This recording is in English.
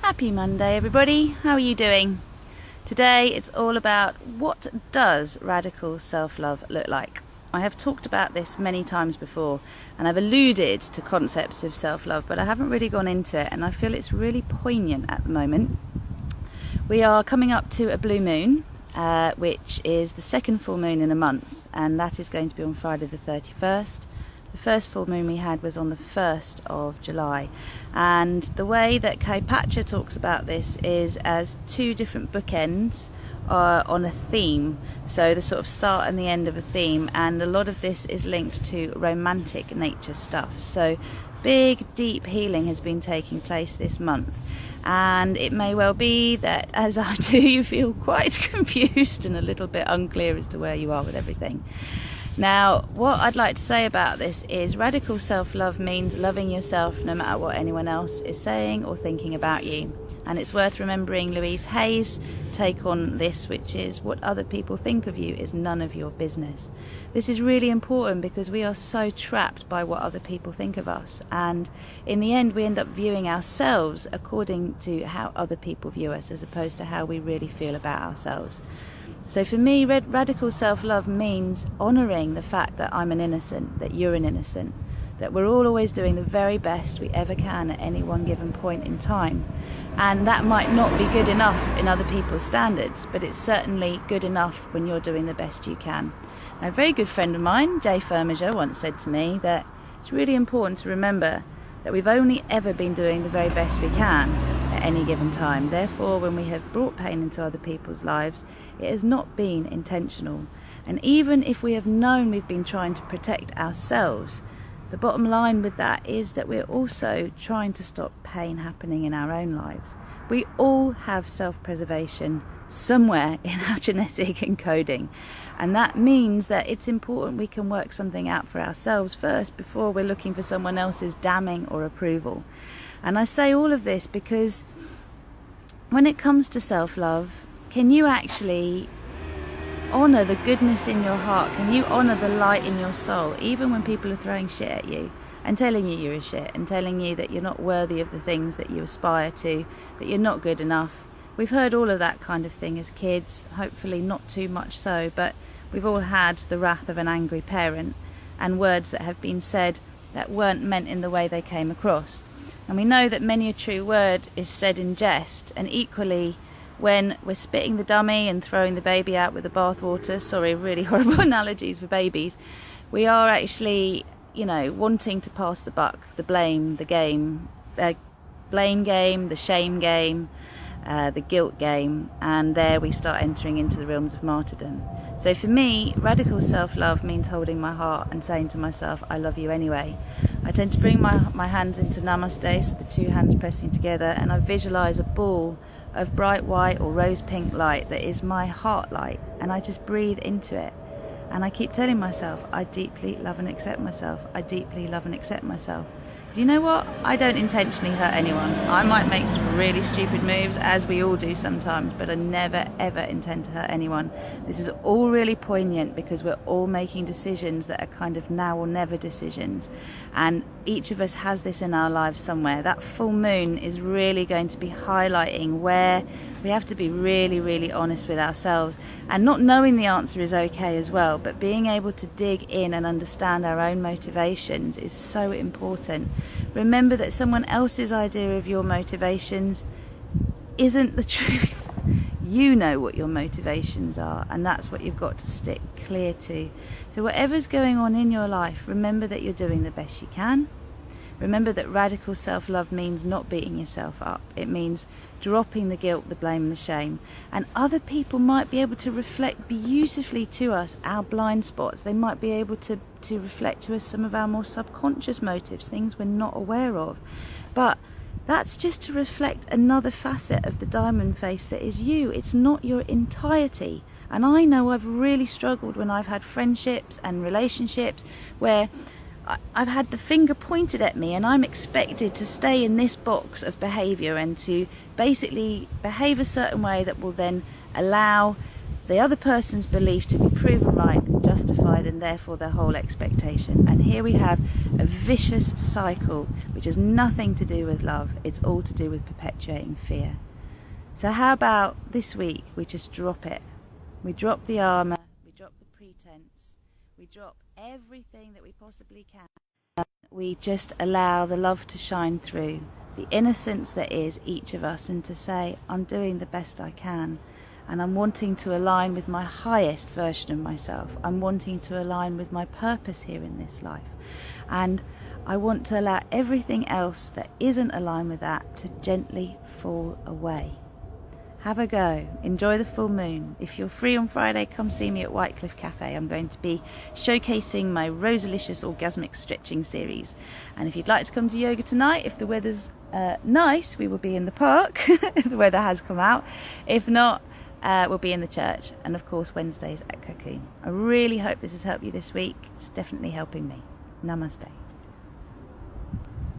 Happy Monday everybody, how are you doing? Today it's all about what does radical self-love look like. I have talked about this many times before and I've alluded to concepts of self-love, but I haven't really gone into it, and I feel it's really poignant at the moment. We are coming up to a blue moon, which is the second full moon in a month, and that is going to be on Friday the 31st. The first full moon we had was on the 1st of July, and the way that Kaipatra talks about this is as two different bookends on a theme, so the sort of start and the end of a theme, and a lot of this is linked to romantic nature stuff. So big deep healing has been taking place this month, and it may well be that, as I do, you feel quite confused and a little bit unclear as to where you are with everything. Now, what I'd like to say about this is radical self-love means loving yourself no matter what anyone else is saying or thinking about you. And it's worth remembering Louise Hay's take on this, which is what other people think of you is none of your business. This is really important because we are so trapped by what other people think of us. And in the end, we end up viewing ourselves according to how other people view us, as opposed to how we really feel about ourselves. So for me, radical self-love means honouring the fact that I'm an innocent, that you're an innocent, that we're all always doing the very best we ever can at any one given point in time. And that might not be good enough in other people's standards, but it's certainly good enough when you're doing the best you can. Now, a very good friend of mine, Jay Firmager, once said to me that it's really important to remember that we've only ever been doing the very best we can at any given time. Therefore, when we have brought pain into other people's lives, it has not been intentional. And even if we have known we've been trying to protect ourselves, the bottom line with that is that we're also trying to stop pain happening in our own lives. We all have self-preservation somewhere in our genetic encoding, and that means that it's important we can work something out for ourselves first before we're looking for someone else's damning or approval. And I say all of this because when it comes to self-love, can you actually honour the goodness in your heart? Can you honour the light in your soul, even when people are throwing shit at you and telling you you're a shit and telling you that you're not worthy of the things that you aspire to, that you're not good enough? We've heard all of that kind of thing as kids, hopefully not too much so, but we've all had the wrath of an angry parent and words that have been said that weren't meant in the way they came across. And we know that many a true word is said in jest, and equally when we're spitting the dummy and throwing the baby out with the bathwater, sorry, really horrible analogies for babies, we are actually, wanting to pass the buck, the blame, the game, blame game, the shame game, the guilt game, and there we start entering into the realms of martyrdom. So for me, radical self-love means holding my heart and saying to myself, I love you anyway. I tend to bring my hands into namaste, so the two hands pressing together, and I visualise a ball of bright white or rose pink light that is my heart light, and I just breathe into it, and I keep telling myself, I deeply love and accept myself. I deeply love and accept myself. Do you know what? I don't intentionally hurt anyone. I might make some really stupid moves, as we all do sometimes, but I never ever intend to hurt anyone. This is all really poignant because we're all making decisions that are kind of now or never decisions, and each of us has this in our lives somewhere. That full moon is really going to be highlighting where we have to be really, really honest with ourselves, and not knowing the answer is okay as well, but being able to dig in and understand our own motivations is so important. Remember that someone else's idea of your motivations isn't the truth. You know what your motivations are, and that's what you've got to stick clear to. So whatever's going on in your life, remember that you're doing the best you can. Remember that radical self-love means not beating yourself up. It means dropping the guilt, the blame and the shame. And other people might be able to reflect beautifully to us our blind spots. They might be able to reflect to us some of our more subconscious motives, things we're not aware of. But that's just to reflect another facet of the diamond face that is you. It's not your entirety. And I know I've really struggled when I've had friendships and relationships where I've had the finger pointed at me and I'm expected to stay in this box of behaviour and to basically behave a certain way that will then allow the other person's belief to be proven right, justified, and therefore their whole expectation. And here we have a vicious cycle which has nothing to do with love. It's all to do with perpetuating fear. So how about this week we just drop it? We drop the armour, we drop the pretense, we drop everything that we possibly can. We just allow the love to shine through, the innocence that is each of us, and to say, I'm doing the best I can, and I'm wanting to align with my highest version of myself. I'm wanting to align with my purpose here in this life, and I want to allow everything else that isn't aligned with that to gently fall away. Have a go. Enjoy the full moon. If you're free on Friday, come see me at Whitecliff Cafe. I'm going to be showcasing my Rosalicious Orgasmic Stretching series. And if you'd like to come to yoga tonight, if the weather's nice, we will be in the park. The weather has come out. If not, we'll be in the church. And of course, Wednesdays at Cocoon. I really hope this has helped you this week. It's definitely helping me. Namaste.